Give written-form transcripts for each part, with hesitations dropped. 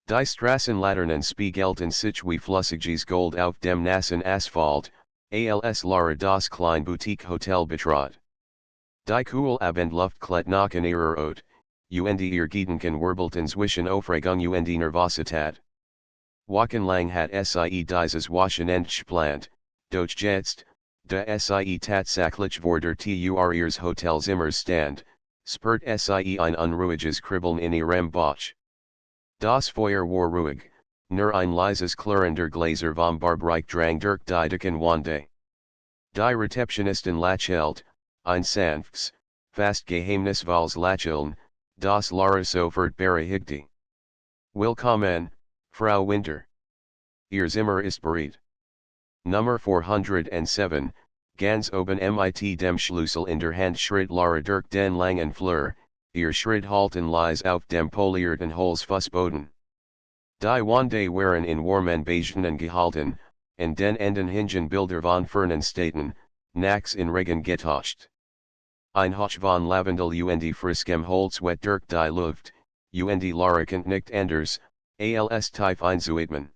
Die Straßenlaternen spiegelten sich wie flüssiges Gold auf dem nassen Asphalt, als Lara das kleine Boutique-Hotel betrat. Die cool Abendluft klet nach in ihrer Ot, und ihr Gedanken wirbelten zwischen Aufregung und Nervosität. Wochenlang hat sie dieses Wochenende geplant, doch jetzt, da sie tatsächlich vor der Tür ihres Hotelzimmers stand, spürt sie ein unruhiges Kribbeln in ihrem Bauch. Das Feuer war ruhig, nur ein leises Klirren der Gläser vom Barbreich drang durch die dicken Wände. Die Rezeptionistin lächelte, ein sanftes, fast geheimnisvolles Lächeln, das Lara sofort beruhigte. Willkommen, Frau Winter. Ihr Zimmer ist bereit. Nummer 407, ganz oben mit dem Schlüssel in der Hand schritt Lara durch den langen Flur, ihr Schritt halten leise auf dem polierten Holzfußboden. Die Wände waren in warmen Beigenen gehalten, und den Enden hingen Bilder von fernen Städten, nachts in Regen getauscht. Ein Hauch von Lavendel und friskem Holz wet durch die Luft, und Lara konnte nicht anders, als tief einzuatmen.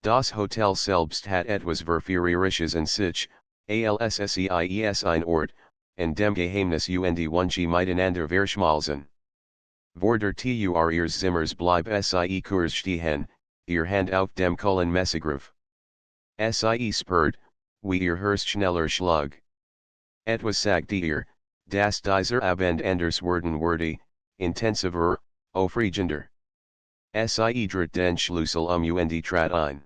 Das Hotel selbst hat etwas Verführerisches in sich, als seis ein Ort, in dem Geheimnis und Wunsch miteinander verschmalzen. Vor der Tür ihres Zimmers bleib sie kurz stehen, ihr Hand auf dem Kohlen Messegriff. Sie spürt, wie ihr Herz schneller schlug. Etwas sagt ihr, dass dieser Abend anders werden würde, intensiver, aufregender. Sie dreht den Schlüssel und trat ein.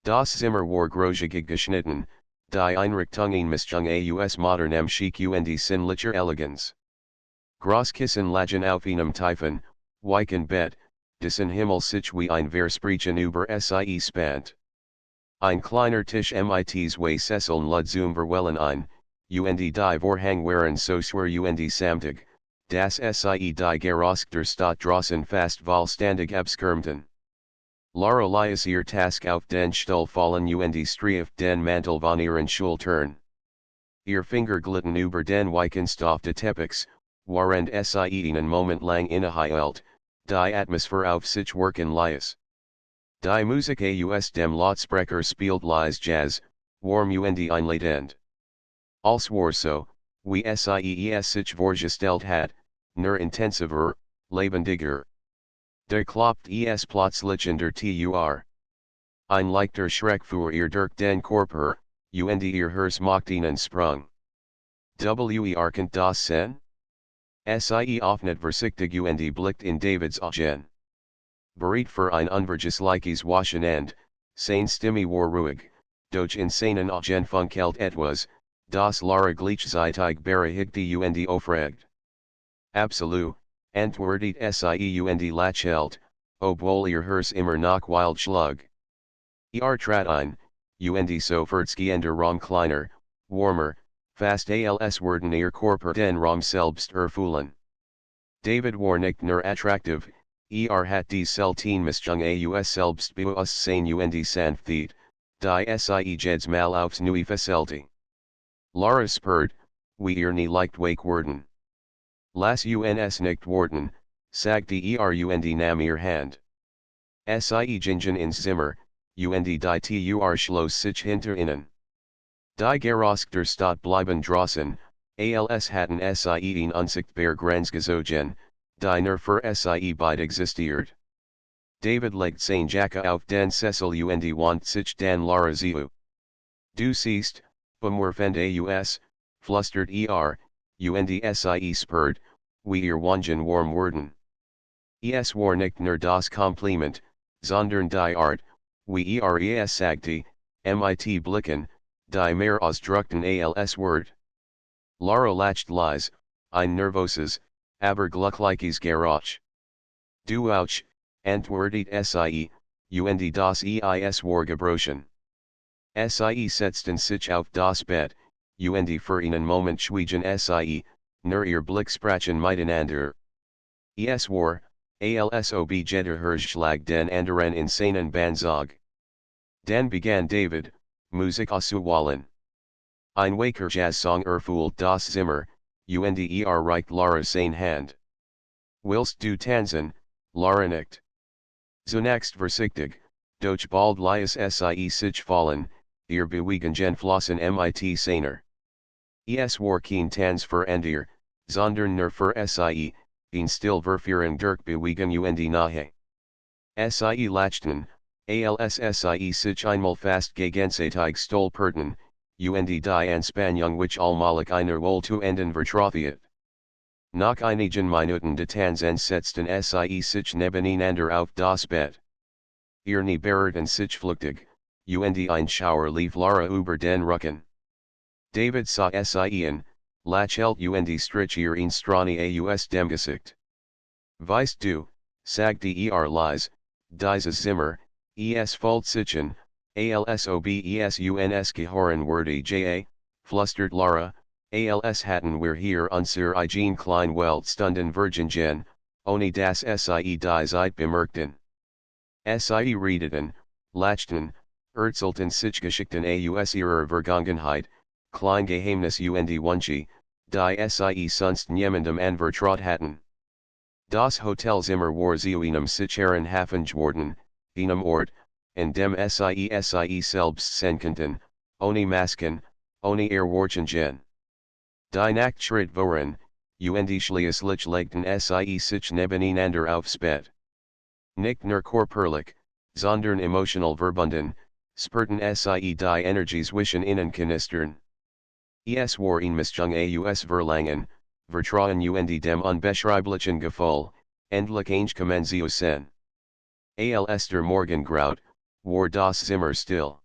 Das Zimmer war großzügig geschnitten, die Einrichtungen Mischung aus modernem Chic und sinnlicher Eleganz. Großkissen lagen auf einem tiefen, weichen Bett, dessen Himmel sich wie ein Versprechen über sie spannt. Ein kleiner Tisch mit zwei Sesseln lud zum Verweilen ein, und die Vorhang waren so schwer und samtig, dass sie die Geräusche der Stadt draußen fast vollständig abskirmten. Lara ließ ihr Task auf den Stuhl fallen und streifte den Mantel von ihren Schultern. Ihr Finger glitten über den weichen Stoff des Teppichs, während sie einen Moment lang innehielt, die Atmosphäre auf sich wirken ließ. Die Musik aus dem Lautsprecher spielt leise Jazz, warm und einladend. Als war so, wie sie sich vorgestellt hat, nur intensiver, lebendiger. Da klopft es plötzlich in der Tür. Ein leichter Schreck fuhr ihr durch den Körper, und ihr Herz machte einen Sprung. Kennt das sein? Sie öffnet vorsichtig und blickt in Davids Augen. Bereit für ein unvergessliches Wochenende, seine Stimme war ruhig, doch in seinen Augen funkelt etwas, das Lara gleichzeitig beruhigte und aufregt. Absolut, antwortet sie und lächelt, obwohl ihr Herz immer noch wild schlug. Trat ein, und sofort in der Raum kleiner, warmer, fast als werden ihr Körper den Raum selbst erfüllen. David war nicht nur attraktiv, hat die selten Mischung aus Selbstbewusstsein und Sanftheit, die sie jedes Mal aufs Neue facilite. Lara spürt, wie ihr nie leicht wake werden. Lass uns nicht warten, sagte und nahm ihr Hand. Sie gingen ins Zimmer, und die Tür schloss sich hinter ihnen. Die Geräusche der Stadt bleiben draußen, als hatten sie ihn unsichtbar grenzgezogen, die nur für sie beide existiert. David legt seine Jacke auf den Sessel und wandt sich dann Lara zu. Du siehst, umwerfend aus, flüstert und sie spürt, wie ihr Wangen warm werden. Es war nicht nur das Kompliment, sondern die Art, wie es sagte, mit Blicken, die mehr ausdrückten als Wort. Lara lacht leise, ein nervoses, aber glückliches Geräusch. Du auch, antwortet sie, und das Eis war gebrochen. Sie setzten sich auf das Bett, und für einen Moment schwiegen sie, nur ihr Blick sprachen miteinander. Es war, als ob jeder Herzschlag den anderen in seinen Bann zog. Dann begann David, Musik auszuwählen. Ein waker Jazzsong erfüllt das Zimmer, und reicht Lara seine Hand. Willst du tanzen, Lara nicht? Zunächst vorsichtig, doch bald lies sie sich fallen, ihr bewegen flossen mit seiner. Es war kein Tanz für Andir, sondern nur für sie, ein still verführen durch bewegen und nahe. Sie lachten, als sie sich einmal fast gegenseitig stolperten, und die Anspannung which allmählich einer Wohl zu enden vertrothiet. Nach einigen Minuten de Tanzen setzten sie sich nebeneinander auf das Bett. Ihre Bearten sich flüchtig, und ein Schauer lief Lara über den Rücken. David sah sie an, lächelt und strich ihr in Strani aus dem Gesicht. Weißt du, sagte Leise, dieses Zimmer, es fühlt sich an, als ob es uns gehören würde ja, flüstert Lara, als hatten wir hier unsere eigene kleine Welt stunden vergingen, ohne dass sie die Zeit bemerkten. Sie redeten, lachten, erzählten sich Geschichten aus ihrer Vergangenheit, klein Geheimnis und Wünsche, die sie sonst niemandem anvertraut hatten. Das Hotelzimmer war zu einem sicheren Hafen geworden, einem Ort, an dem sie selbst sein konnten, ohne Masken, ohne Erwartungen. Die Nacht schritt voran, und schließlich legten sie sich nebeneinander aufs Bett. Nicht nur körperlich, sondern emotional verbunden, spürten sie die Energie zwischen ihnen knistern. Es war ein Mischung aus Verlangen, Vertrauen und dem unbeschreiblichen Gefühl, endlich eingekommen zu sein. Als der Morgen graut, war das Zimmer still.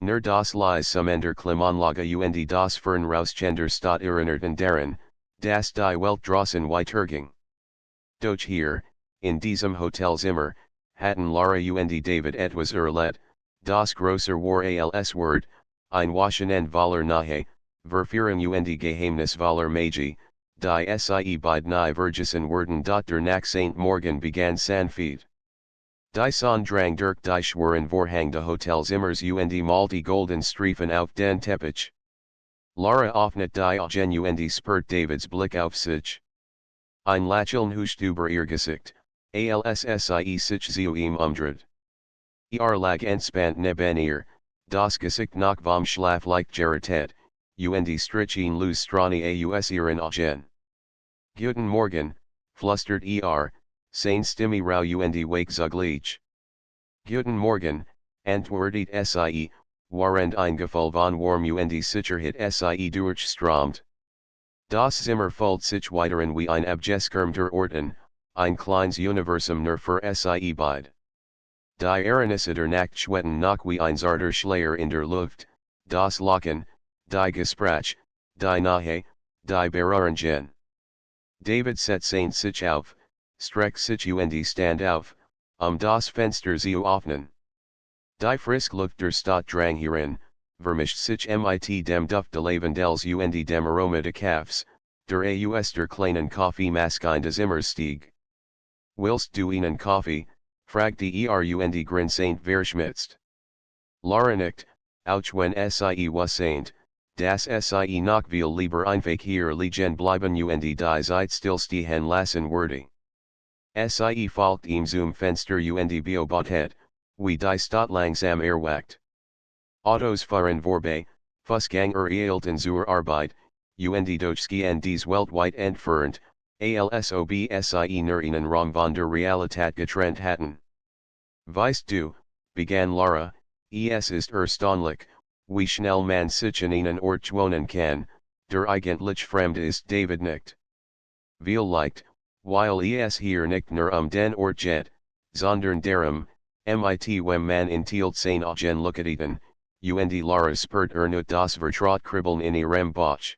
Nur das leise Summen der Klimaanlage und das Fernrauschen der Stadt erinnerten daran, dass die Welt draußen weiterging. Doch hier, in diesem Hotelzimmer, hatten Lara und David etwas erlebt, das größer war als Wort, ein Wochenend nahe, Verführung und geheimnisvoller Magie, die sie beide vergessen wurden der nach St. Morgen begann sanfte. Die Sonne drang durch die schweren Vorhang des Hotelzimmers und malte golden Streifen auf den Teppich. Lara öffnet die Augen und spürt Davids Blick auf sich. Ein Lächeln huscht über ihr Gesicht, als sie sich zu ihm umdreht. Lag entspannt neben ihr, das Gesicht nach vom Schlaf leicht gerichtet, und strich ihn los Strani aus ihren Augen. Guten Morgen, flüstert seine Stimme rau und wake zugleich. Guten Morgen, antwortet sie, während ein Gefühl von Warm und Sicherheit sie durchströmt. Das Zimmer fühlt sich weiterhin wie ein abgeschirmter Orten, ein kleines Universum nur für sie beide. Die Erinnerungen der Nacht schweten noch wie ein zarter Schleier in der Luft, das Lachen, die Gespräche, die Nahe, die Berührungen. David setzt sich auf, streckt sich und stand auf, das Fenster zu öffnen. Die frische Luft der Stadt drang hierin, vermischt sich mit dem Duft de Lavendels und dem Aroma de Kaffs, der aus der kleinen Kaffeemaschine des Zimmers stieg. Willst du einen Kaffee? Fragte und grinsend verschmitzt. Lara nickt, auch wenn sie wusste, dass sie noch viel lieber einfach hier liegen bleiben und die Zeit stillstehen lassen würde. Sie folgt ihm zum Fenster und beobachtet, wie die Stadt langsam erwacht. Autos fahren vorbei, Fußgänger eilten zur Arbeit, und durchgehen dies weltweit entfernt, als ob sie nur einen Raum von der Realität getrennt hatten. Weißt du, begann Lara, es ist erstaunlich, wie schnell man sich in einen Ort wohnen kann, der eigentlich fremd ist. David nickt. Vielleicht, weil es hier nicht nur den Ort geht, sondern darum, mit wem man in teilt seine Augen looketen, und Lara spürt ernut das Vertraut kribbeln in ihrem Bauch.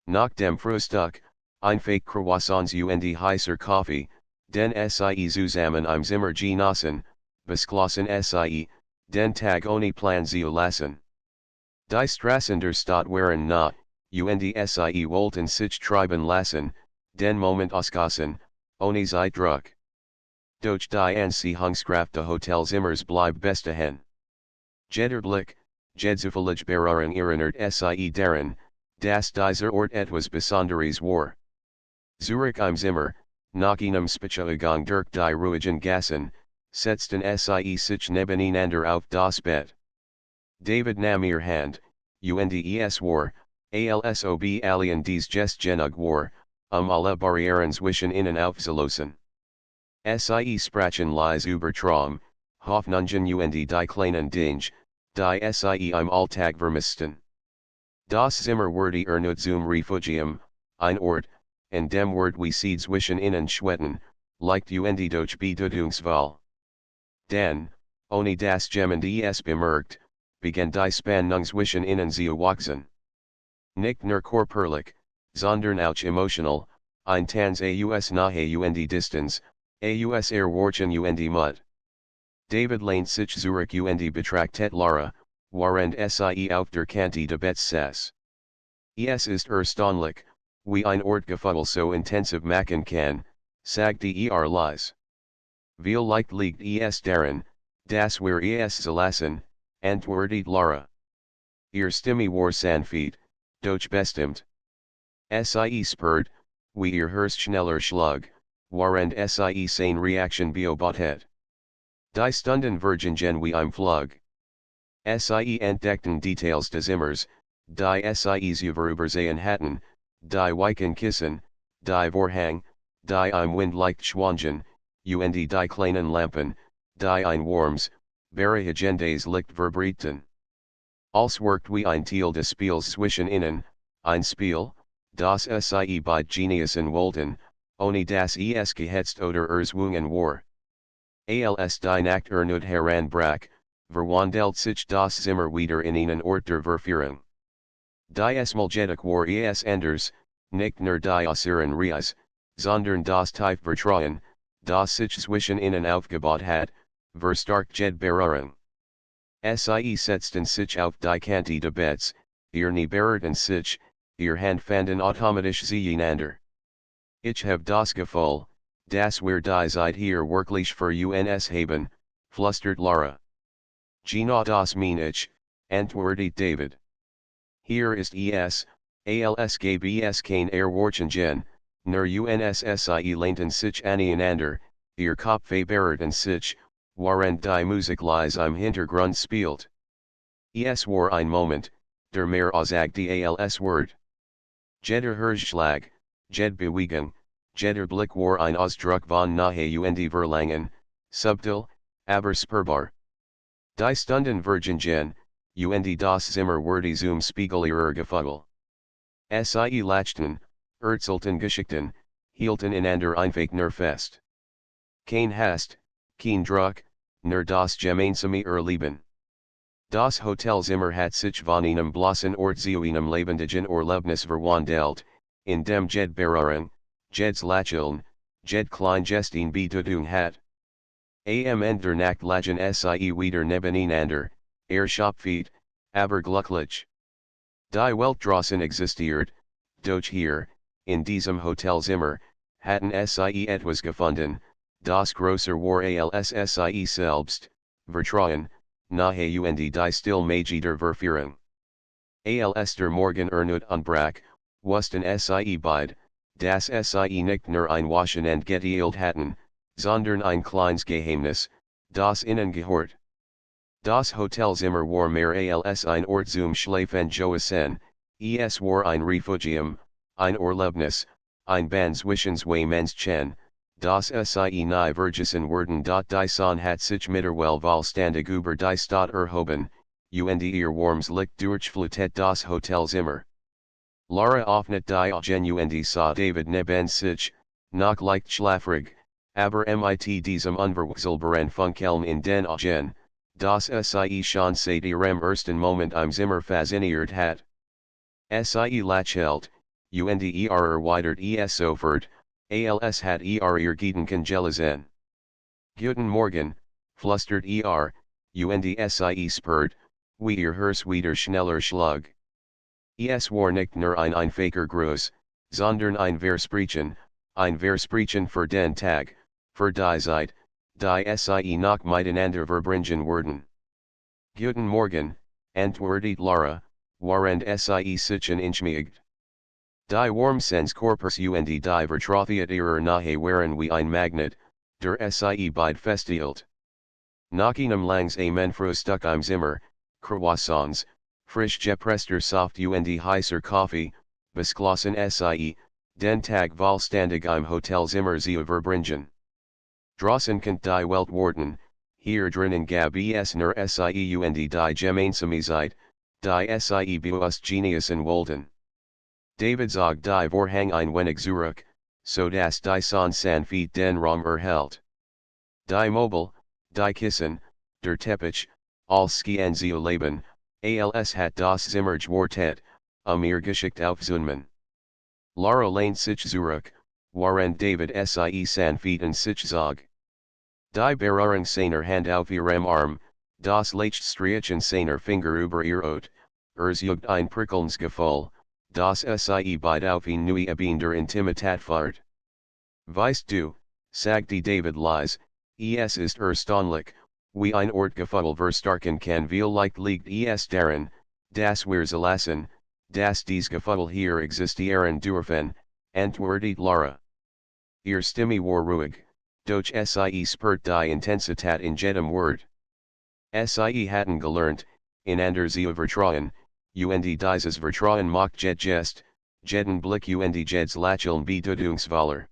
Nach dem Frühstück, einfach Croissants und heißer Kaffee, den sie zusammen im Zimmer genossen, beschlossen sie, den Tag ohne Plan zu lassen. Die Straßen der Stadt waren nah, und sie wollten sich treiben lassen, den Moment ausgassen, ohne Zeitdruck. Doch die Anziehungskraft des Hotelzimmers blieb bestehen. Jeder Blick, jede Berührung erinnert sie daran, dass dieser Ort etwas Besonderes war. Zurück im Zimmer, nach einem Spaziergang durch die ruhigen Gassen, setzten sie sich nebeneinander auf das Bett. David nahm ihr Hand, und war, als ob alien dies Gest genug war, alle Barrieren zwischen ihnen aufzulösen. Sie sprachen leise über Traum, Hoffnungen und die kleinen Dinge, die sie im Alltag vermissten. Das Zimmer wurde zum Refugium, ein Ort, in dem wir sie zwischen ihnen schwetten, leicht und durch Bedeutungswahl. Denn, ohne das jemand es bemerkt, begann die Spannung zwischen ihnen zu wachsen. Nicht nur körperlich, sondern auch emotional, ein Tanz aus nahe und Distanz, aus erwarten und Mut. David lehnt sich zurück und betrachtet Lara, während sie auf der Kante des Betts saß. Es ist erstaunlich, wie ein Ortgefühl so intensiv machen kann, sagte leise. Wie leicht liegt es darin, dass wir es zulassen, antwortet Lara. Ihr Stimme war sanft, doch bestimmt. Sie spürt, wie ihr Herz schneller schlug, während sie seine Reaktion beobachtet. Die Stunden vergingen wie im Flug. Sie entdeckten Details des Zimmers, die sie vorübersehen hatten, die weichen Kissen, die Vorhang, die im Wind leicht schwangen, und die kleinen Lampen, die ein warmes, beruhigendes Licht verbreiteten. Als wirkt wie ein Teil des Spiels zwischen ihnen, ein Spiel, das sie bei Geniusen wollten, ohne dass es gehetzt oder erzwungen war. Als die Nacht erneut heranbrach, verwandelt sich das Zimmer wieder in einen Ort der Verführung. Die Muljetic war es anders, nicht nur die äußeren Reis, sondern das tiefe Vertrauen, das sich zwischen ihnen aufgebaut hat, verstärkt jede Berührung. Sie setzten sich auf die Kante des Betts, ihr Knie berührten sich, ihr Hand fanden automatisch zueinander. Ich habe das Gefühl, dass wir die Zeit hier wirklich für uns haben, flüstert Lara. Genau das mein ich, antwortet David. Hier ist es, als gäbe es kein Erwartungen, nur sie lehnten sich aneinander, ihr Kopf berührten sich, während die Musik leise im Hintergrund spielt. Es war ein Moment, der mehr aussagte als Wort. Jeder Herzschlag, jede Bewegung, jeder Blick war ein Ausdruck von Nahe und Verlangen, subtil, aber spürbar. Die Stunden vergingen, und das Zimmer wurde zum Spiegel ihrer Gefühle. Sie lachten, erzählten Geschichten, hielten einander einfach nur fest. Kein Hast, kein Druck, nur das gemeinsame Erleben. Das Hotelzimmer hat sich von einem bloßen Ort zu einem lebendigen Erlebnis verwandelt, in dem jede Berührung, jedes Lächeln, jede Kleingesten Bedeutung hat. Am Ende der Nacht lagen sie wieder nebeneinander, erschöpft, aber glücklich. Die Welt draußen existiert, doch hier, in diesem Hotelzimmer, hatten sie etwas gefunden, das größer war als sie selbst, Vertrauen, nahe und die Stillmagie der Verführung. Als der Morgen erneut anbrach, wussten sie beide, dass sie nicht nur ein Wochenende geteilt hatten, sondern ein kleines Geheimnis, das ihnen gehört. Das Hotelzimmer war mehr als ein Ort zum Schlafen Joasen, es war ein Refugium, ein Erlebnis, ein Band zwischen zwei Menschen, das sie nie vergessen werden. Die Sonne hat sich mittlerweile vollständig über die Stadt erhoben, und ihr warmes Licht durchflutet das Hotelzimmer. Lara öffnet die Augen und sah David neben sich, noch leicht schlafrig, aber mit diesem unverwechselbaren Funkeln in den Augen, das sie schon seit ihrem ersten Moment im Zimmer fasziniert hat. Sie lächelt, und erweitert es sofort, als hat ihr Gedanken gelesen. Guten Morgen, flüstert und sie spürt, wie ihr Herz wieder schneller schlug. Es war nicht nur ein einfacher Gruß, sondern ein Versprechen für den Tag, für die Zeit, die sie noch miteinander verbringen werden. Guten Morgen, antwortet Lara, während sie sich entschmiegt. Die Warmsens Corpus und die Vertrautheit ihrer Nahe waren wie ein Magnet, der sie beide festhielt. Nachinem langs Amen Frühstück im Zimmer, Croissants, frisch gepresster Soft und heißer Kaffee, beschlossen Sie, den Tag vollständig im Hotelzimmer zu verbringen. Draußen könnt die Welt warten, hier drinnen gab es nur Sie und die Gemeinsamkeit, die Sie bewusst genießen wollten. David zog die Vorhang ein wenig zurück, so dass die Sonne sanft den Raum erhellt. Die Möbel, die Kissen, der Teppich, alles Ski zu leben, als hat das Zimmer gewartet, ihr geschickt aufzunehmen. Lara lehnt sich zurück, während David Sie sanft in sich zog. Die Berührung seiner Hand auf ihrem Arm, das Leichtstreichen seiner Finger über ihr Ot, juckt ein prickelndes Gefühl, das Sie bald auf ihn neu der Intimität fährt. Weißt du, sagte David leise, es ist erstaunlich, wie ein Gefühl verstärken kann vielleicht liegt es darin, dass wir zulassen, dass dies Gefühl hier existieren dürfen, antwortet Lara. Ihr Stimme war ruhig, doch Sie spürt die Intensität in jedem Wort. Sie hatten gelernt, einander zu vertrauen, und dieses Vertrauen macht jeden Blick und jedes Lächeln bedeutungsvoller.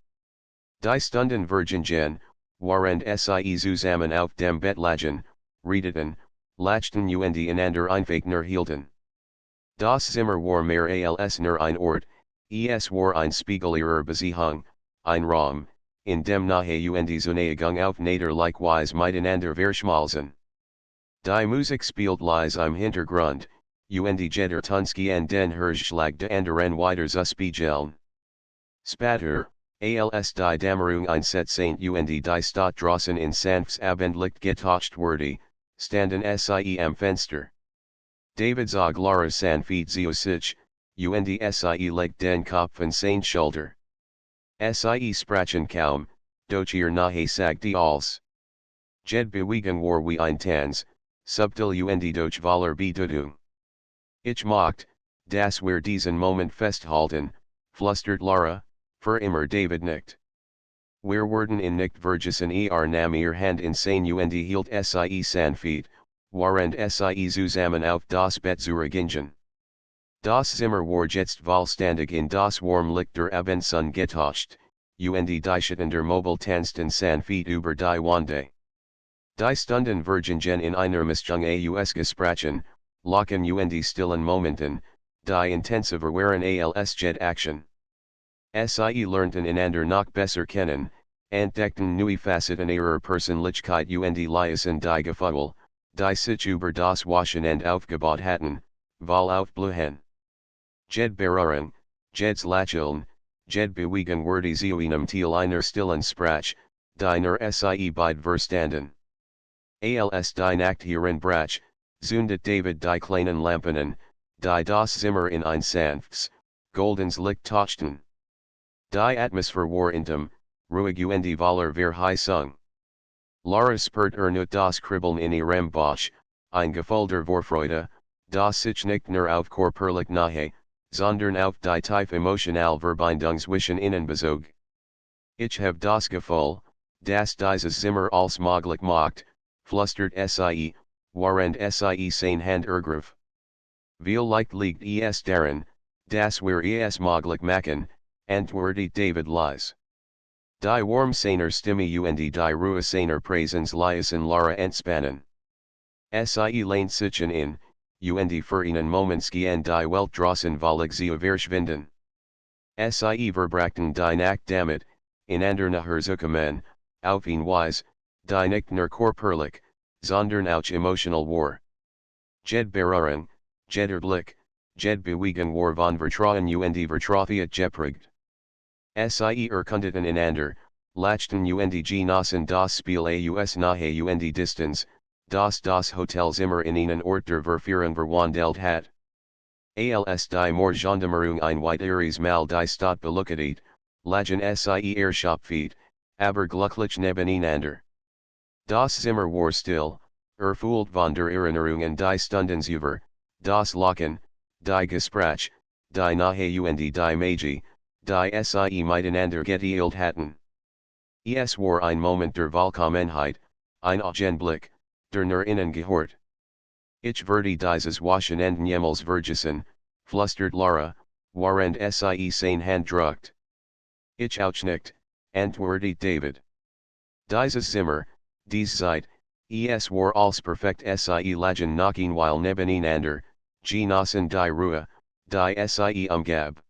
Die Stunden vergingen, während Sie zusammen auf dem Bett lagen, redeten, lachten und einander einfach nur hielten. Das Zimmer war mehr als nur ein Ort, es war ein Spiegel ihrer Beziehung, ein Raum, in dem Nahe und Zuneigung auf Naderlichweise miteinander verschmolzen. Die Musik spielt leise im Hintergrund, und jeder Tunski an den Herzschlag der anderen weiter zu spiegeln. Später, als die Dämmerung einsetzend und die Stadt draußen in sanftes Abendlicht getauscht wurde, standen Sie am Fenster. David zog Lara sanft zu sich, und Sie legt den Kopf in seine Schulter. Sie sprachen kaum, doch ihr Nahe sagte alles. Jed Bewegung war wie ein Tanz, subtil und doch voller Bedeutung. Ich mocht, dass wir diesen Moment festhalten, flüstert Lara, für immer David nickt. Wir wurden in nicht vergessen nahm ihr Hand in seine und hielt Sie sanft, während Sie zusammen auf das Bett zurückgingen. Das Zimmer war jetzt vollständig in das Warmlicht der Abendsonne getauscht, und die Schatten Möbel tanzten sanft über die Wände. Die Stunden vergingen in einer Mischung aus Gesprächen, Lachen und stillen Momenten, die intensiver waren als jede Action. Sie lernten einander noch besser kennen, entdeckten neue Facetten ihrer Persönlichkeit und ließen die Gefühle, die sich über das Wochenende aufgebaut hatten, voll aufblühen. Jed Berührung, Jeds Lächeln, Jed Bewegung wurde zu einem Teil einer stillen Sprache, die nur Sie beide verstanden. Als die Nacht hierin brach, zündet David die kleinen Lampen an, die das Zimmer in ein sanftes, goldens Licht tauchten. Die Atmosphäre war intim, ruhig und voller Verheißung. Lara spürt nur das Kribbeln in ihrem Bauch, ein Gefühl der Vorfreude, das sich nicht nur auf körperlich Nahe, sondern auf die tief emotional Verbindung zwischen ihnen bezog. Ich habe das Gefühl, dass dieses Zimmer als möglich macht, flüstert Sie, während Sie seine Hand ergriff. Vielleicht liegt es darin, dass wir es möglich machen, antwortet David leise. Die warm seiner Stimme und die Ruhe seiner Präsenz ließen Lara entspannen. Sie lehnt sich in, und für einen Moment schien die Welt draußen völlig zu verschwinden. Sie verbrachten die Nacht damit, einander nachzukommen, auf eine Weise, die nicht nur körperlich, sondern auch emotional war. Jed Berührung, jeder Blick, jed Bewegung war von Vertrauen und Vertrautheit geprägt. Sie erkundeten einander, lachten und genossen das Spiel aus Nahe und Distanz, das Hotelzimmer in einen Ort der Verführung verwandelt hat. Als die Morgendämmerung ein weiteres Mal die Stadt beleuchtet, lagen Sie erschöpft, aber glücklich nebeneinander. Das Zimmer war still, erfüllt von der Erinnerungen die Stunden über, das Lachen, die Gespräch, die Nahe und die Magie, die Sie miteinander geteilt hatten. Es war ein Moment der Vollkommenheit, ein Augenblick, der nur innen gehört. Ich werde dieses Wochenende niemals vergessen, flüstert Lara, während sie sein Hand drückt. Ich auch nicht, antwortet David. Dieses Zimmer, dies Zeit, es war als perfekt sie lagen noch weil nebeneinander, genossen die Ruhe, die sie umgab.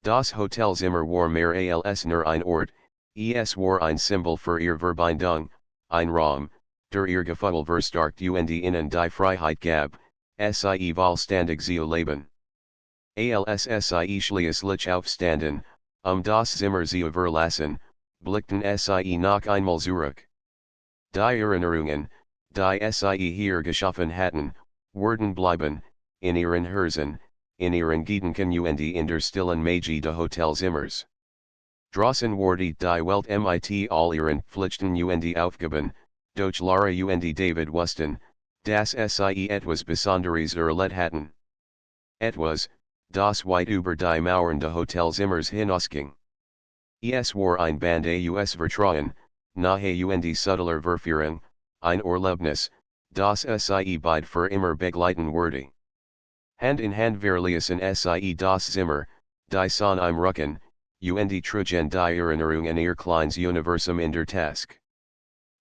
Das Hotelzimmer war mehr als nur ein Ort, es war ein Symbol für ihre Verbindung, ein Raum, der ihr Gefühl verstärkt und ihnen die Freiheit gab, sie vollständig zu leben. Als sie schließlich aufstanden, das Zimmer zu verlassen, blickten sie noch einmal zurück. Die Erinnerungen, die sie hier geschaffen hatten, werden bleiben, in ihren Herzen, in ihren Gedanken und in der stillen Magie des Hotelzimmers. Draußen wurde die Welt mit all ihren Pflichten und Aufgaben, durch Lara und David wussten, dass sie etwas Besonderes erlebt hatten. Etwas, das weit über die Mauern des Hotelzimmers hinausging. Es war ein Band aus Vertrauen, nahe und subtler Verführung, ein Erlebnis, das sie beide für immer begleiten würde. Hand in Hand verließen sie das Zimmer, die Sonne im Rücken, und trugen die Erinnerung an ihr kleines Universum in der Task.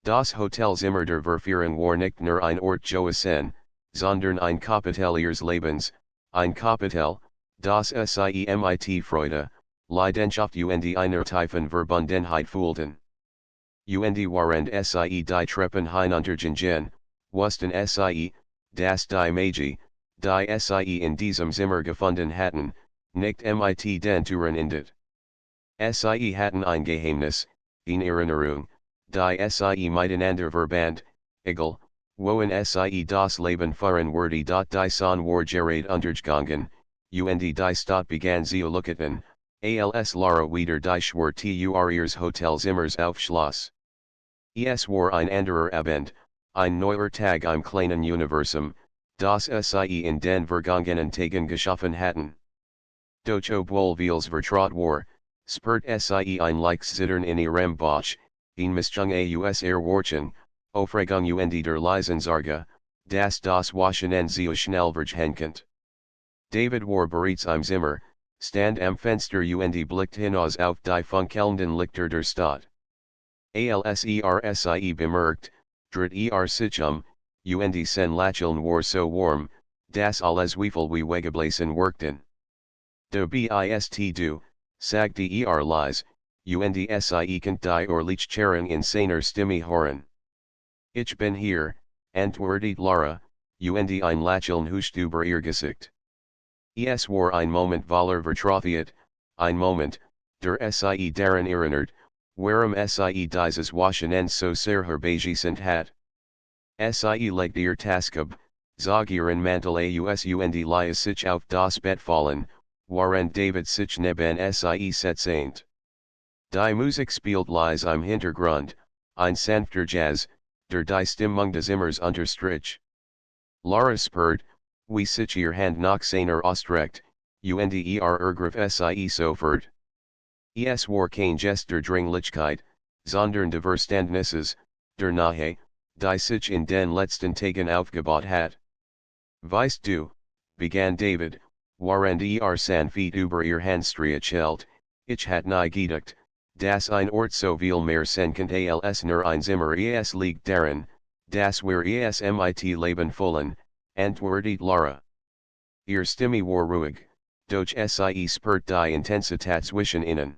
Das Hotelzimmer der Verführung war nicht nur ein Ort Joassen, sondern ein Kapitel ihres Lebens, ein Kapitel, das sie mit Freude, Leidenschaft und einer tiefen Verbundenheit fühlten. Und während sie die Treppen hinuntergingen, wussten sie, dass die Magie, die sie in diesem Zimmer gefunden hatten, nicht mit den Türen endet. Sie hatten ein Geheimnis, in Erinnerung, die sie miteinander verband, egal, wohin sie das Leben fahren würde die Sonne war gerade untergegangen, und die Stadt begann zu leuchten, als Lara wieder die Schwerte ihres Hotelzimmers aufschloss. Es war ein anderer Abend, ein neuer Tag im kleinen Universum, das sie in den vergangenen Tagen geschaffen hatten. Doch obwohl vieles vertraut war, spürt sie ein leichtes Zittern in ihrem Bauch, ein Mischung aus Erwartung, Aufregung und der leisen Sorge, dass das Wochenende so schnell vergehen. David war bereits im Zimmer, stand am Fenster und blickt hinaus auf die funkelnden Lichter der Stadt. Als sie bemerkt, dreht sich und sen Lächeln war so warm, dass alles wie weggeblasen wirkten. Du bist du, sagte leise, und sie konnte die Erleichterung in seiner Stimme hören. Ich bin hier, antwortet Lara, und ein Lächeln huscht über ihr Gesicht. Es war ein Moment voller Vertrautheit, ein Moment, der sie daran erinnert, warum sie dieses Wochenende so sehr herbegessen hat. Sie legt ihr Task ab, zog ihren Mantel aus und ließ sich auf das Bett fallen, während David sich neben sie setzte. Die Musik spielt leise im Hintergrund, ein sanfter Jazz, der die Stimmung des Zimmers unterstrich. Lara spürt, wie sich ihr Hand nach seiner ausstreckt, und ergriff sie sofort. Es war kein Gest der Dringlichkeit, sondern der Verständnisses, der Nähe, die sich in den letzten Tagen aufgebaut hat. Weißt du, begann David, während sanft über ihr Hand streichelt, ich hat nie gedacht, dass ein Ort so viel mehr sein könnte als nur ein Zimmer es liegt daran, dass wir es mit Leben füllen, antwortet Lara. Ihr Stimme war ruhig, doch sie spürt die Intensität zwischen ihnen.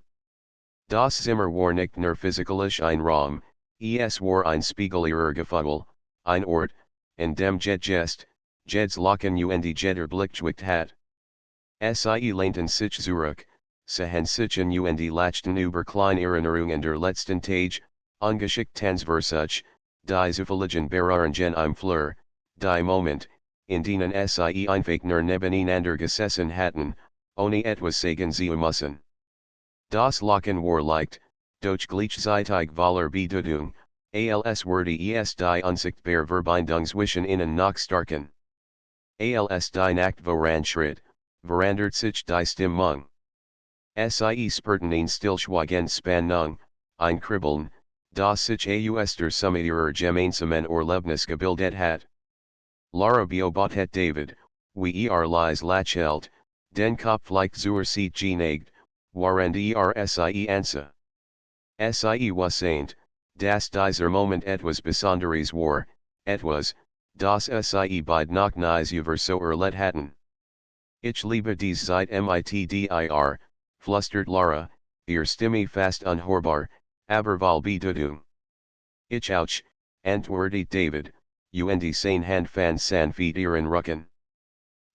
Das Zimmer war nicht nur physikalisch ein Raum, es war ein Spiegel ihrer Gefühle, ein Ort, in dem Gest, Jeds Lachen und Jeder Blickschwicht hat. Sie lehnten sich zurück, sahen sich an und lachten über kleine Erinnerungen der letzten Tage, ungeschickt Tanzversuch, die zufälligen Berührungen im Flur, die Moment, in denen sie einfach nur nebeneinander gesessen hatten, ohne etwas sagen zu müssen. Das Lachen war leicht, doch gleichzeitig voller Bedeutung, als würde es die unsichtbare Verbindung zwischen ihnen noch starken. Als die Nacht voranschritt, verandert sich die Stimmung. Sie spürten ein Stillschweigen Spannung, ein Kribbeln, Das sich aus der Summe ihrer gemeinsamen Erlebnisgebildet hat. Lara beobachtet David, wie Lies lachelt, den Kopf leicht zur Seite geneigt, während Sie ansa. Sie wasseint, dass dieser Moment etwas Besonderes war, etwas, das Sie beide noch nie über so erlebt hatten. Ich liebe dies seit mitdir, flüstert Lara, ihr Stimme fast unhörbar, aber voll Bedeutung. Ich auch, antwortet David, und seine Hand fan sanft ihren Rücken.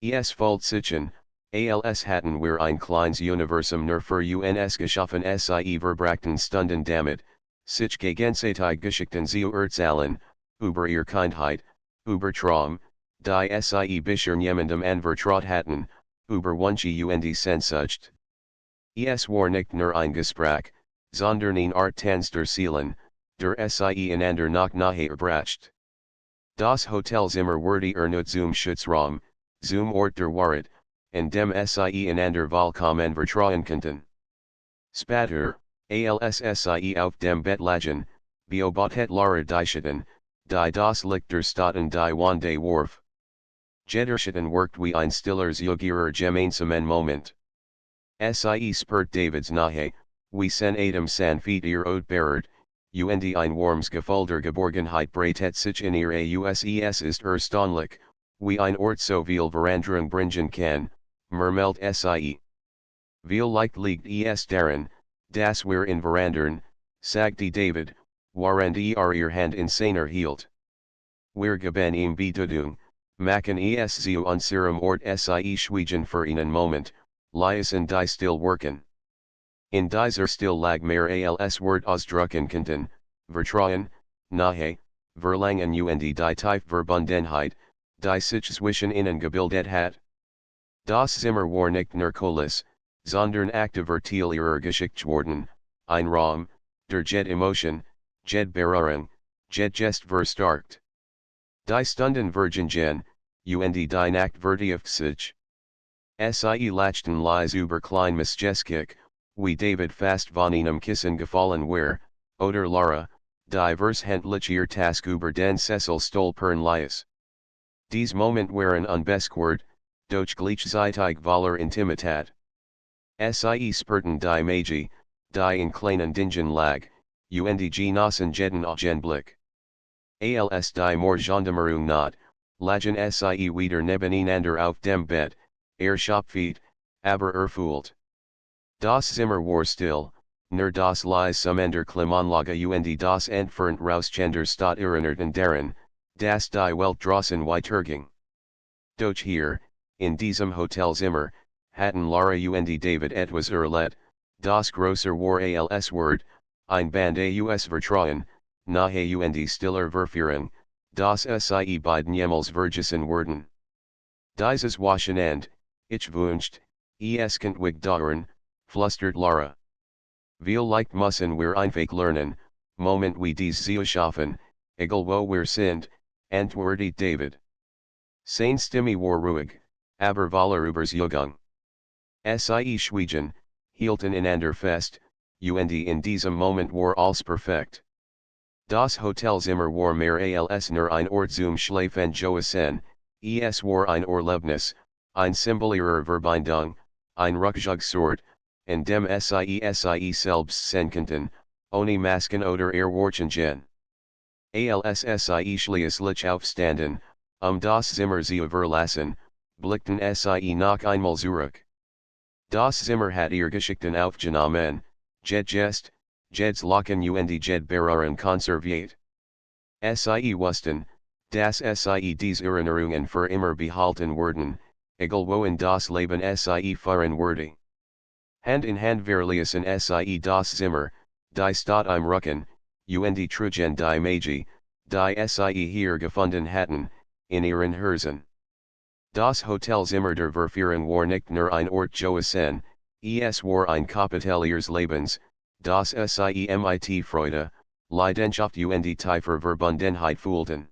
Es folgt sichern, als hatten wir ein kleines Universum nur für uns geschaffen Sie verbrachten Stunden damit, sich gegenseitig Geschichten zu erzählen, über ihr Kindheit, über Traum, die Sie bisher niemandem anvertraut hatten, über Wünsche und Sehnsucht. Es war nicht nur ein Gespräch, sondern eine Art Tanz der Seelen, der Sie einander noch nahe bracht. Das Hotelzimmer wurde zum Schutzraum, zum Ort der Wahrheit, in dem Sie einander vollkommen vertrauen konnten. Später, als Sie auf dem Bett lagen, beobachtet Lara die Schatten, die das Licht der Stadt die Wände warf. Jeder Schatten worked wie ein stiller ihrer gemeinsamen Moment. Sie spürt Davids Nahe, wie sen Adam sanft ihr Outberert, und ein warmes Gefühl der Geborgenheit breitet sich in ihr aus. Es ist erstaunlich, wie ein Ort so viel Veränderung bringen kann, murmelt Sie. Viel Licht liegt es darin, dass wir in Verandern, sagte David, während ihr Hand in seiner hielt. Wir geben ihm Bedeutung, machen es zu unserem Ort. Sie schwiegen für einen Moment, ließen die still wirken. In dieser Still lag mehr als Wort ausdrücken konnten, Vertrauen, Nahe, Verlangen und die tiefe Verbundenheit, die sich zwischen ihnen gebildet hat. Das Zimmer war nicht nur Kulis, sondern aktiver Teil ihrer Geschichte geworden, ein Raum, der Jed Emotion, Jed Berührung, Jed Gest verstärkt. Die Stunden vergingen, und die Nacht vertieft sich. Sie lachten leise über klein Missgeschick, wie David fast von einem Kissen gefallen war, oder Lara, die vershändlich ihr Task über den Sessel stolpern ließ. Dies Moment waren unbesquert, doch gleichzeitig voller Intimität. Sie spürten die Magie, die in kleinen Dingen lag, und genossen jeden Augenblick. Als die Morgendämmerung naht, lagen Sie wieder nebeneinander auf dem Bett, schopft, aber erfüllt. Das Zimmer war still, nur das leise Summen Klimaanlage und das entfernt Rauschen der Stadt erinnerten daran, dass die Welt draußen weiterging. Doch hier, in diesem Hotelzimmer, hatten Lara und David etwas erlebt, das größer war als Wort, ein Band aus Vertrauen, Nahe und stiller Verführung, das Sie beiden jemals vergessen wurden. Dieses Wochenende, ich wünscht, es könnt dauern, flüstert Lara. Vielleicht müssen wir einfach lernen, Moment wie dies zu schaffen, egal wo wir sind, antwortet David. Seine Stimme war ruhig, aber voller Überzeugung. Sie schwiegen, hielten einander fest, und in diesem Moment war alles perfekt. Das Hotelzimmer war mehr als nur ein Ort zum Schlafen Joasen, es war ein Erlebnis, ein Symbol ihrer Verbindung, ein Rückzugsort, in dem Sie selbst sein konnten, ohne Masken oder Erwartungen. Als Sie schließlich aufstanden, das Zimmer zu verlassen, blickten Sie noch einmal zurück. Das Zimmer hat ihr Geschichten aufgenommen, Jed Gest, Jed's Lachen und Jed Berührung konserviert. Sie wussten, dass Sie diese Erinnerungen für immer behalten würden, egal wo in das Leben Sie fahren würde. Hand in Hand verließen Sie das Zimmer, die Stadt im Rücken, und trugen die Magie, die Sie hier gefunden hatten, in ihren Herzen. Das Hotelzimmer der Verführung war nicht nur ein Ort Joasen, es war ein Kapitel ihres Lebens, das Sie mit Freude, Leidenschaft und tiefer Verbundenheit fühlten.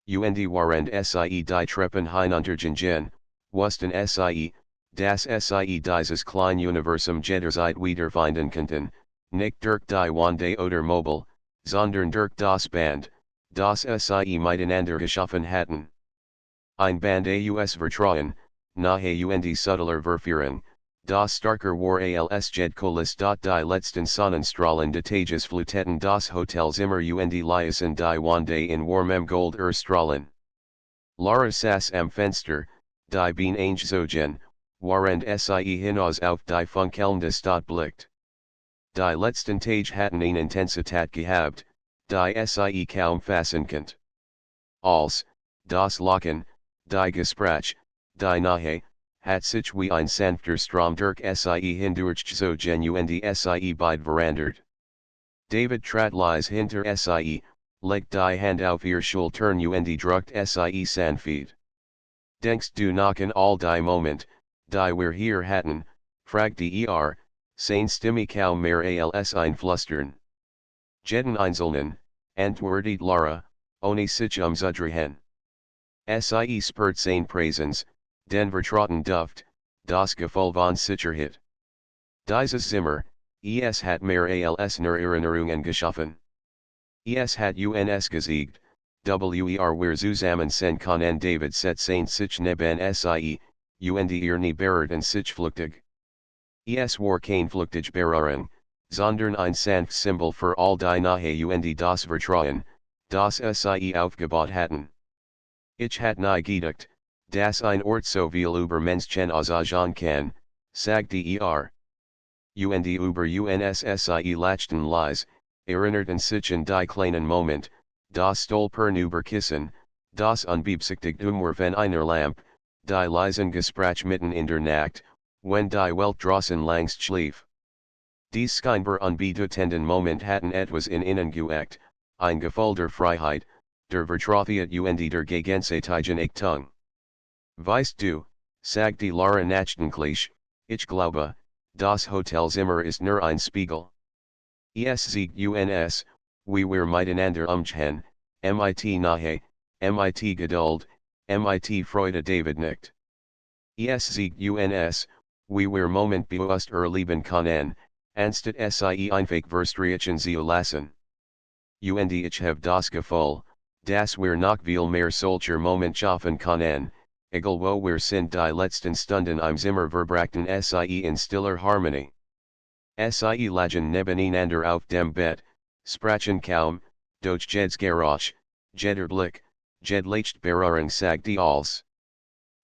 Und während Sie die Treppen hinuntergingen, wussten Sie, dass Sie dieses kleine Universum jederzeit wiederfinden konnten, nicht durch die Wände oder Mobile, sondern durch das Band, das Sie miteinander geschaffen hatten. Ein Band aus Vertrauen, nahe und subtiler Verführung, das starker war als Jedkolis. Die letzten Sonnenstrahlen des Tages fluteten das Hotelzimmer und ließen die Wände in warmem Gold erstrahlen. Lara saß am Fenster, die Beine eingezogen, während sie hinaus auf die funkelnde Stadt blickt. Die letzten Tage hatten eine Intensität gehabt, die sie kaum fassen konnte. Als, das Lachen, die Gespräch, die Nahe, hat sich wie ein sanfter Strom durch sie hindurchgezogen und sie beide verandert. David trat leise hinter sie, legt die Hand auf ihr Schultern und drückt sie sanft. Denkst du noch an all die Moment, die wir hier hatten, fragte seine Stimme kaum mehr als ein Flüstern. Jeden einzelnen, antwortet Lara, ohne sich umzudrehen. Sie spürt seine Präsenz, den vertrauten Duft, das Gefühl von Sicherheit. Dieses Zimmer, es hat mehr als nur Erinnerungen geschaffen. Es hat uns gesiegt, wir zusammen sein können. David set sein sich neben sie, und nie berührten sich flüchtig. Es war kein flüchtig Berührung, sondern ein sanft Symbol für all die Nahe und das Vertrauen, das sie aufgebaut hatten. Ich hat nie gedacht, dass ein Ort so viel über Menschen aussagen kann, sagte und über uns sie lachten leise, erinnerten sich an die kleinen Moment, das Stolpern über Kissen, das unbeabsichtigte Umwerfen einer Lampe, die leisen Gespräch mitten in der Nacht, wenn die Welt draußen längst schlief. Dies scheinbar unbedeutenden Moment hatten etwas in ihnen geweckt, ein Gefühl der Freiheit, der Vertrautheit und der gegenseitigen Achtung. Weißt du, sagte Lara nachdenklich, ich glaube, das Hotelzimmer ist nur ein Spiegel. Es zeigt uns, wie wir miteinander umgehen, mit Nahe, mit Geduld, mit Freude. David nickt. Es zeigt uns, wie wir momentbewusst erleben können, anstatt sie einfach verstreichen zu lassen. Und ich habe das Gefühl, dass wir noch viel mehr solcher Moment schaffen können, egal wo wir sind. Die letzten Stunden im Zimmer verbrachten sie in stiller Harmonie. Sie lagen nebeneinander auf dem Bett, sprachen kaum, doch jeds Geräusch, jeder Blick, jede leichte Berührung sagte alles.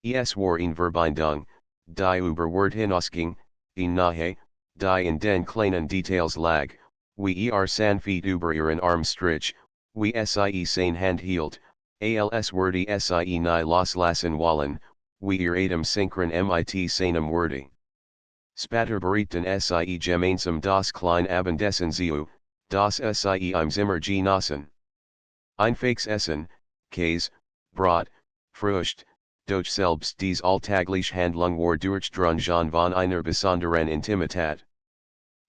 Es war eine Verbindung, die über Wort hinausging, in Nahe, die in den kleinen Details lag, wie sanft über ihren Arm strich, wie sie seine Hand hielt, als würde sie nie loslassen wollen, wie ihr Atem synchron mit seinem Worte. Später berichten sie gemeinsam das kleine Abendessen zu, das sie im Zimmer genossen. Einfaches Essen, Käse, Brot, Früchte, doch selbst dies alltägliche Handlung war durchdrungen von einer besonderen Intimität.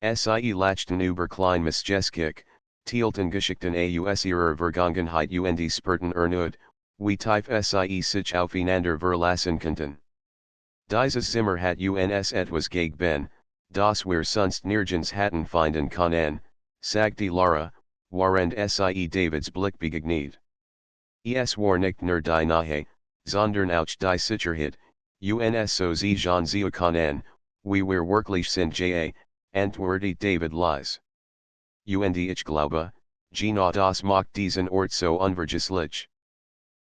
Sie lachten über klein Missgeschick, teilten Geschichten aus ihrer Vergangenheit und spürten erneut, wie tief sie sich aufeinander verlassen konnten. Dieses Zimmer hat uns etwas gegeben, das wir sonst nirgends hatten finden können, sagte Lara, während sie Davids Blick begegnet. Es war nicht nur die Nahe, sondern auch die Sicherheit, uns so sehen zu können, wie wir wirklich sind. Antwortet David leise. Und ich glaube, genau das macht diesen Ort so unvergesslich.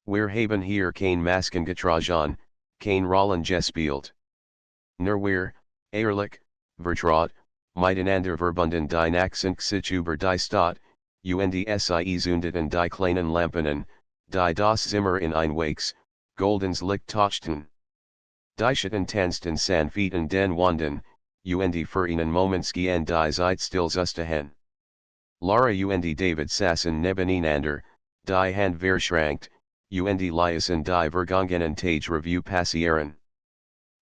Wir haben hier kein Masken getragen, kein Rollen gespielt. Nur wir, ehrlich, vertraut, miteinander verbunden. Die Nacht sich über die Stadt, und sie zündeten die kleinen Lampen, die das Zimmer in ein weiches, goldens Licht tauchten. Die Schatten tanzten sanft in den Wänden, und für einen Moment gehen die Zeit still zusammen. Lara und David saßen nebeneinander, die Hand verschränkt, und ließen die vergangenen Tage Revue passieren.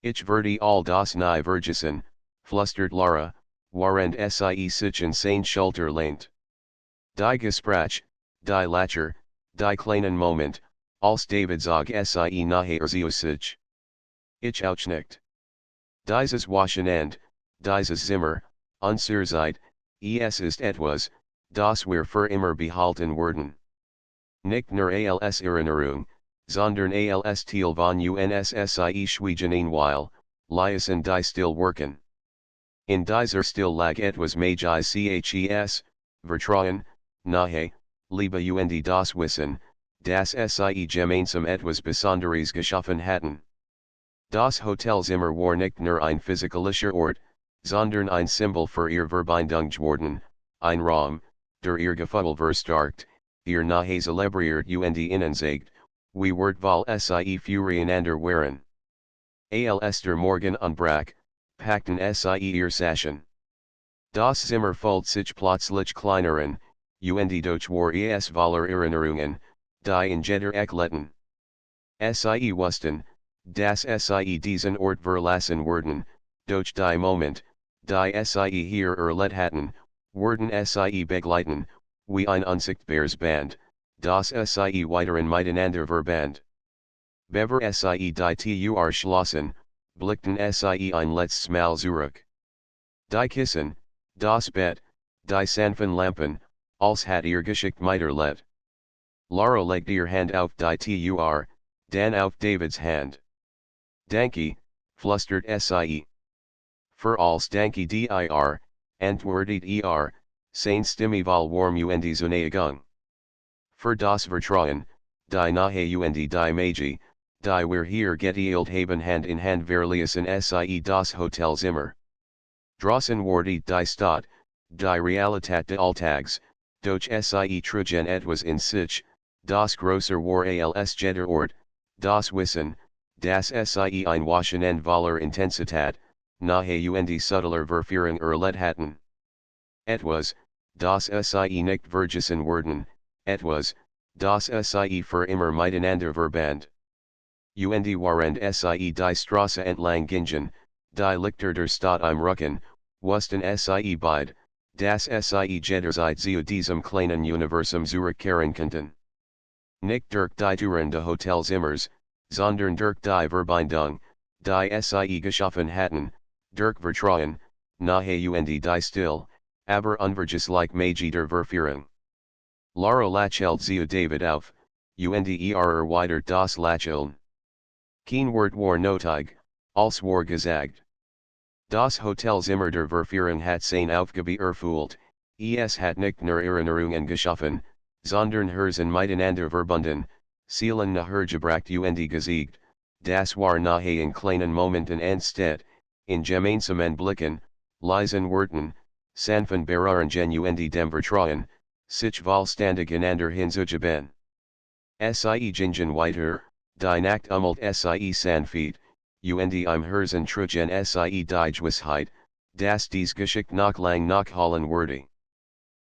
Ich werde all das nie vergessen, flüstert Lara, während sie sich in seine Schulter lehnt. Die Gespräch, die Lacher, die kleinen Moment, als David zog sie nachher zu sich. Ich auch nicht. Dieses Wochenende, dieses Zimmer, unser Zeit, es ist etwas, Das wir für immer behalten werden. Nicht nur als Erinnerung, sondern als Teil von unsie Schweigen weil, Liaison die still worken. In dieser Stilllag etwas Magi Ches, Vertrauen, Nahe, Liebe und das Wissen, das sie gemeinsam etwas Besonderes geschaffen hatten. Das Hotelzimmer war nicht nur ein physikalischer Ort, sondern ein Symbol für ihr Verbindung geworden, ein Raum, der ihr Gefühl verstärkt, ihr Nahe celebriert und ihnen sagt, wie wird weil sie füreinander waren. Als der Morgen anbrach, packten sie ihr Sachen. Das Zimmer fühlt sich plötzlich kleiner an, und durch war es voller Erinnerungen, die in jeder Ecke letten. Sie wussten, dass sie diesen Ort verlassen werden, durch die Moment, die sie hier erlebt hatten, werden sie begleiten, wie ein unsichtbares Band, das sie weiteren miteinander verband. Bever sie die Tür schlossen, blickten sie ein letztes Mal zurück. Die Kissen, das Bett, die sanften Lampen, als hat ihr geschickt miterlebt. Lara legt ihr Hand auf die Tür, dann auf Davids Hand. Danke, flüstert sie. Für als Danke dir, antwortet seine Stimme voll warm und Zuneigung. Für das Vertrauen, die Nahe und die Magie, die wir hier geteilt haben Hand in Hand verließen sie das Hotelzimmer. Draußen wartet die Stadt, die Realität des Alltags, durch sie trugen etwas in sich, das größer war als jeder Ort, das Wissen, das sie einwaschen en voller Intensität, nahe und subtler Verführung erlebt hatten. Etwas, das sie nicht vergessen werden, etwas, das sie für immer miteinander verband. Und warend sie die Straße entlang gingen, die Lichter der Stadt im Rücken, wussten sie beid, dass sie jederzeit zu diesem kleinen Universum zurückkehren könnten. Nicht durch die Türen des Hotelzimmers, sondern durch die Verbindung, die sie geschaffen hatten, durch Vertrauen, nahe und die still, aber unvergesslich Magie der Verführung. Lara lächelt zu David auf, und erweitert das Lächeln. Kein Wort war nötig, als war gesagt. Das Hotelzimmer der Verführung hat sein Aufgabe erfüllt, es hat nicht nur Erinnerungen geschaffen, sondern Herzen miteinander verbunden, Seelen nahergebracht und gesiegt, das war nahe in kleinen Momenten anstatt, in gemeinsamen Blicken, leisen Worten, sanften Berührungen und dem Vertrauen, sich vollständig einander hinzugeben. Sie gingen weiter, die Nacht sie sanfte, und im Herzen trugen sie die Gewissheit, dass dies Geschick noch lang nachhallen würde.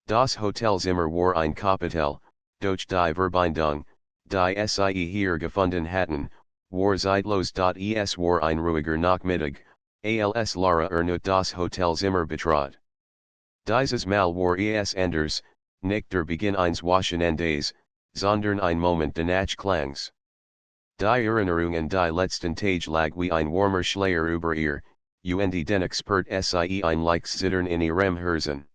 Das Hotelzimmer war ein Kapitel, durch die Verbindung, die sie hier gefunden hatten, war zeitlos. Es war ein ruhiger Nachmittag, als Lara erneut das Hotelzimmer betrat. Dieses Mal war es anders, nicht der Beginn eines Wochenendes, sondern ein Moment des Nachklangs. Die Erinnerungen die letzten Tage lag wie ein warmer Schleier über ihr, und den Expert sie ein leichtes Zittern in ihrem Herzen.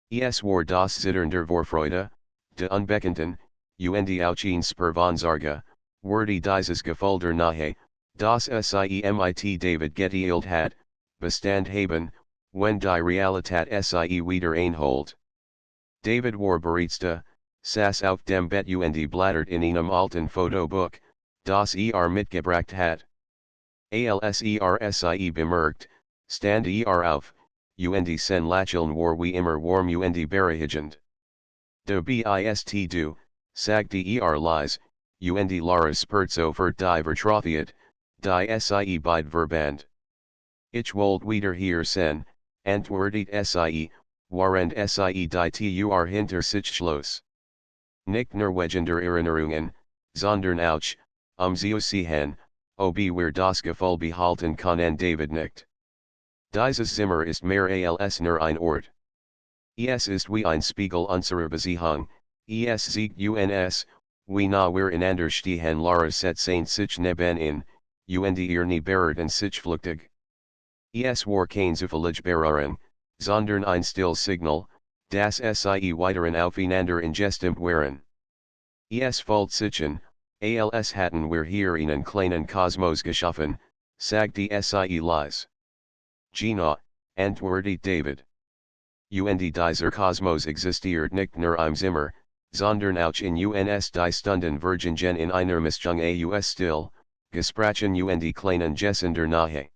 Es war das Zittern der Vorfreude, de Unbekannten, und auch ein Spur von Sorge, wurde dieses Gefühl der Nahe, das sie mit David geteilt hat, Bestand haben, wenn die Realität sie wieder einholt. David war bereits da, saß auf dem Bett und blättert in einem alten Fotobuch, das mitgebracht hat. Als sie bemerkt, stand auf, und sen lächeln war wie immer warm und berechtigend. Du bist du, sagte leise, und Lara spurzo für die Vertrautheit, die sie beid verband. Ich wollte wieder hier sen, antwortet sie, warend sie die Tür hinter sich schloss. Nicht nur wegen der Erinnerungen, sondern auch, zu sehen, ob wir das Gefühl behalten können David nicht. Dieses Zimmer ist mehr als nur ein Ort. Es ist wie ein Spiegel unserer Beziehung, es zeigt uns, wie nah wir einander stehen. Lara setzte sich nebenan, und nie berührten sich flüchtig. Es war kein zufällige Berührung, sondern ein still Signal, das Sie weiteren aufeinander ingestimmt waren. Es folgt sichern, als hatten wir hier einen kleinen Kosmos geschaffen, sagt die Sie Lies. Gina, antwortet David. Und dieser Kosmos existiert nicht nur im Zimmer, sondern auch in uns die Stunden Vergingen in einer Mischung aus still, gesprachen und kleinen Gessender Nahe.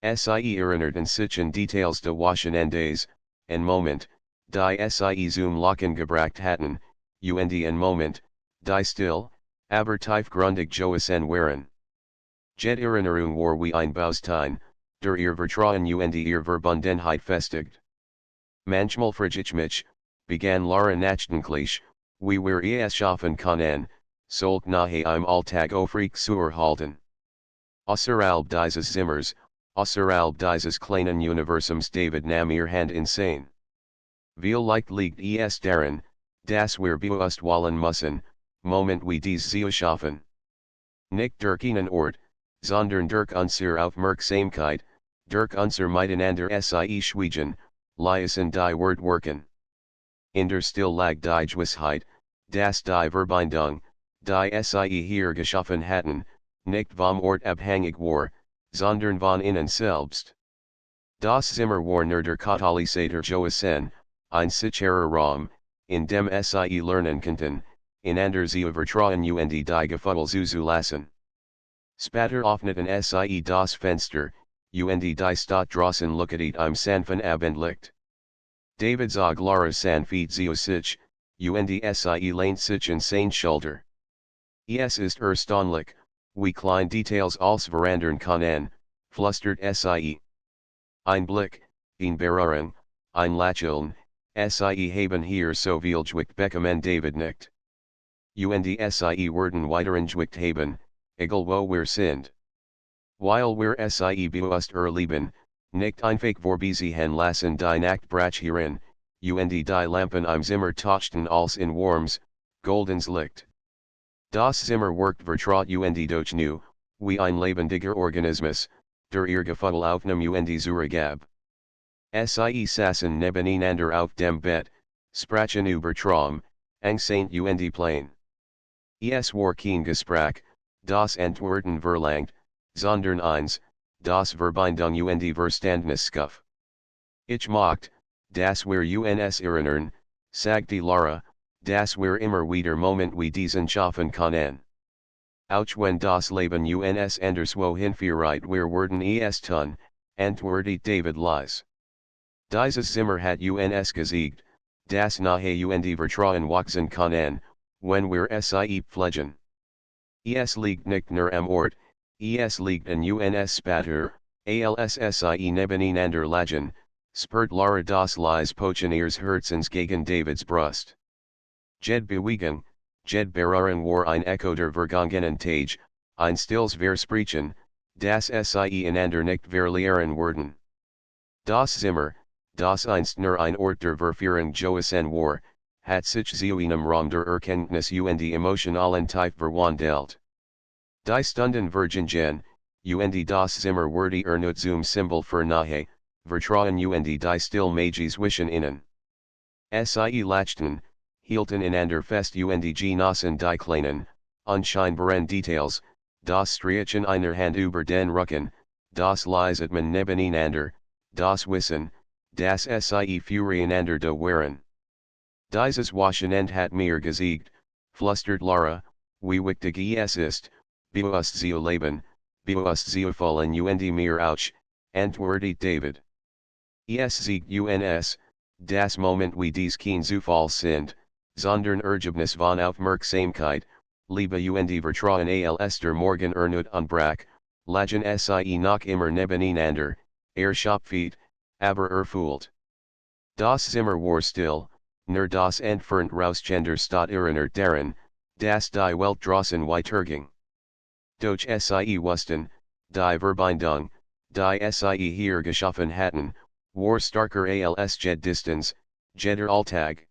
Sie erinnern sich an Details de Wochenendes, en Moment, die Sie zum Lachen gebracht hatten, und en Moment, die still, aber tiefgründig Joasen waren. Jet Erinnerung war wie ein Baustein, der ihr Vertrauen und ihr Verbundenheit festigt. Manchmal frage ich mich, begann Lara nachdenklich, wie wir es schaffen können, solch nahe im Alltag aufrecht zu erhalten. Außerhalb dieses Zimmers, außerhalb dieses kleinen Universums David nahm ihr Hand insane. Vielleicht liegt es daran, dass wir bewusst wollen müssen, Moment wie dies zu schaffen. Nicht durch einen Ort, sondern durch unsere Aufmerksamkeit, durch unser Miteinander Sie schweigen, leisen die Wortwerken. In der Still lag die Gewissheit, dass die Verbindung, die Sie hier geschaffen hatten, nicht vom Ort abhängig war, sondern von innen selbst. Das Zimmer war nur der Katalysator Joasen, ein sicherer Raum, in dem Sie lernen konnten, einander zu vertrauen und die Gefühle zuzulassen. Später öffneten Sie das Fenster, und die Stadt draußen leuchtet im sanften Abendlicht. David zog Lara sanft zu sich, und Sie lehnt sich in sein Schulter. Es ist erstaunlich, wie klein Details als verandern können, flüstert Sie. Ein Blick, ein Berührung, ein Lächeln, Sie haben hier so viel Gewicht bekommen David nickt. Und Sie werden weiteren Gewicht haben, egal wo wir sind. Weil wir Sie bewusst erleben, nicht einfach vorbeiziehen lassen die Nachtbrach hierin, und die Lampen im Zimmer tauchten als in warmes, goldens Licht. Das Zimmer workt vertraut und durch nu, wie ein lebendiger Organismus, der ihr Gefühl aufnimmt und zurückgab. Sie saßen nebeneinander auf dem Bett, sprachen über Traum, Angst und Plain. Es war kein Gespräch, das Antworten verlangt, sondern eins, das Verbindung und Verständnis schuf. Ich mocht, dass wir uns erinnern, sagte Lara, dass wir immer wieder Moment wie diesen schaffen können. Auch wenn das Leben uns anderswo hinführt wir werden es tun, antwortet David leise. Dieses Zimmer hat uns gesiegt, das nahe und Vertrauen wachsen können, wenn wir Sie pflegen. Es liegt nicht nur am Ort, es liegt in uns später, als Sie nebeneinander lagen, spürt Lara das leise Pochen ihres Herzens gegen Davids Brust. Jed Bewegung, Jed Berührung war ein Echo der vergangenen Tage, ein stilles Versprechen, das Sie einander nicht verlieren werden. Das Zimmer, das einst nur ein Ort der Verführung Joasen war, hat sich zu einem Raum der Erkenntnis und emotionalen Tiefe verwandelt. Die Stunden Vergingen, und das Zimmer wurde erneuert zum Symbol für Nahe, Vertrauen und die still Magie zwischen ihnen. Sie lachten, hielten einander fest und genossen die kleinen, unscheinbaren Details, das Streichen einer Hand über den Rücken, das Leisatmen nebeneinander, das Wissen, das Sie füreinander da waren. Dieses Wochenende hat mir gesiegt, flüstert Lara, wie wichtig es ist, bewusst zu leben, bewusst zu fühlen und mir auch, antwortet David. Es siegt uns, das Moment wie dies kein Zufall sind, sondern Ergebnis von Aufmerksamkeit, Liebe und Vertrauen als der Morgen erneuert anbrach, lagen Sie noch immer nebeneinander, schopft, aber erfüllt. Das Zimmer war still, nur das entfernt Rauschen Stadt erinnert daran, dass die Welt draußen weiterging. Doch Sie wussten, die Verbindung, die Sie hier geschaffen hatten, war starker als jed Distanz, jeder Alltag.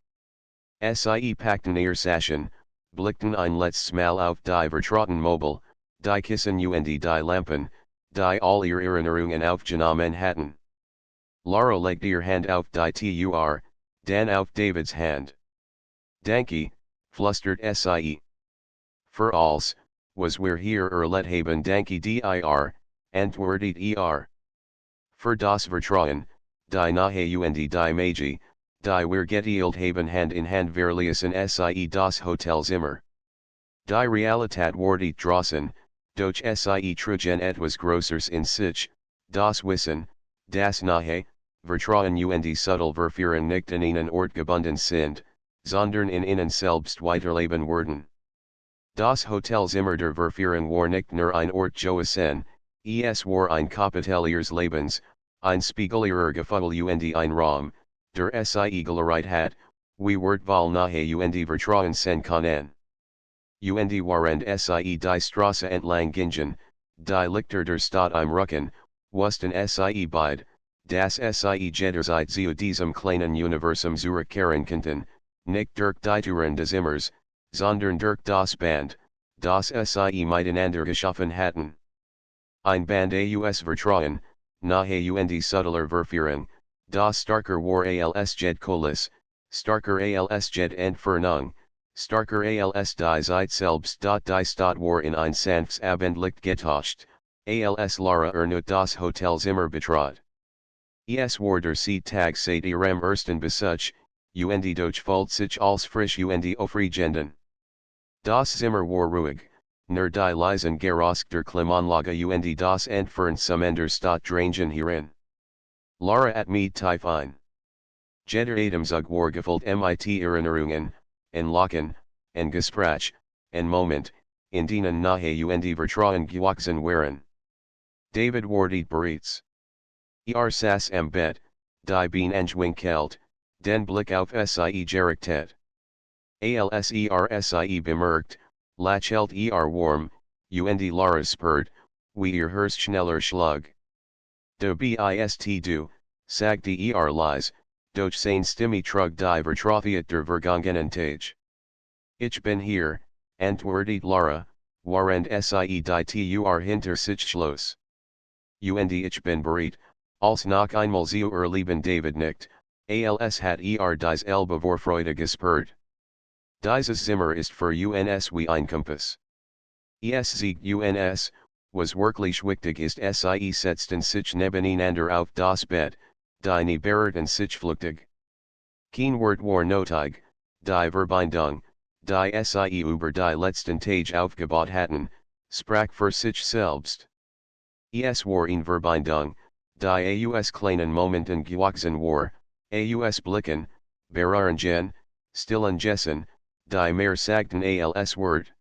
Sie packten ihr Sachen, blickten ein letztes Mal auf die vertrauten Mobile, die Kissen und die Lampen, die all ihr Erinnerungen aufgenommen hatten. Lara legte ihr Hand auf die Tur, Dan auf David's Hand. Danke, flustert sie. Für alles, was wir hier erlebt danke dir, antwortet Für das Vertrauen, die Nahe und die Magie, die wir geteilt haben Hand in Hand verließen sie das Hotelzimmer. Die Realität wurde draußen, doch sie trugen etwas Größeres in sich, das Wissen, das Nahe, Vertrauen und subtle Verführung nicht in einen Ort gebunden sind, sondern in ihnen selbst weiterleben werden. Das Hotelzimmer der Verführung war nicht nur ein Ort gewesen, es war ein Kapitel ihres Lebens, ein Spiegel ihrer Gefühle und ein Raum, der sie gelehrt hat, wie wertvoll Nahe und Vertrauen sein können. Und während sie die Straße entlang gingen, die Lichter der Stadt im Rücken, wussten sie beide, dass sie jederzeit zu diesem kleinen Universum zurückkehren konnten, nicht durch die Touren des Zimmers, sondern durch das Band, das sie miteinander geschaffen hatten. Ein Band aus Vertrauen, Nahe und subtler Verführung, das starker war als Jedkolis, starker als Jed Entfernung, starker als die Zeit selbst. Die Stadt war in ein sanftes Abendlicht getauscht, als Lara erneut das Hotelzimmer betrat. Es war der Tag seit ihrem ersten Besuch, und doch fühlt sich als frisch und aufregenden. Das Zimmer war ruhig, nur die leisen Geruch der Klimaanlage und das Entfernen der Stadt drangen hierin. Lara at mit tief ein. Jeder Atemzug war gefüllt mit Erinnerungen, Lachen, Gespräch, Moment, in denen Nahe und Vertrauen gewachsen waren. David wurde bereits. Saß am Bett, die Beine entwinkelt, den Blick auf sie gerichtet. Als sie bemerkt, lächelt warm, und Lara spürt, wie ihr Herz schneller schlug. Du bist du, sagte leise, doch seine Stimme trug die Vertrautheit der vergangenen Tage. Ich bin hier, antwortet Lara, während sie die Tür hinter sich schloss. Und ich bin bereit, als noch einmal zu erleben David nickt, als hat dies Elbe vor Freude gespürt. Dieses Zimmer ist für uns wie ein Kompass. Es zeigt uns, was wirklich wichtig ist. Sie setzten sich nebeneinander auf das Bett, die näherten sich flüchtig. Kein Wort war nötig, die Verbindung, die sie über die letzten Tage aufgebaut hatten, sprach für sich selbst. Es war eine Verbindung, die aus kleinen Momenten gewachsen war, aus Blicken, Berührungen, stillen Gesten, die mehr sagten als Wort.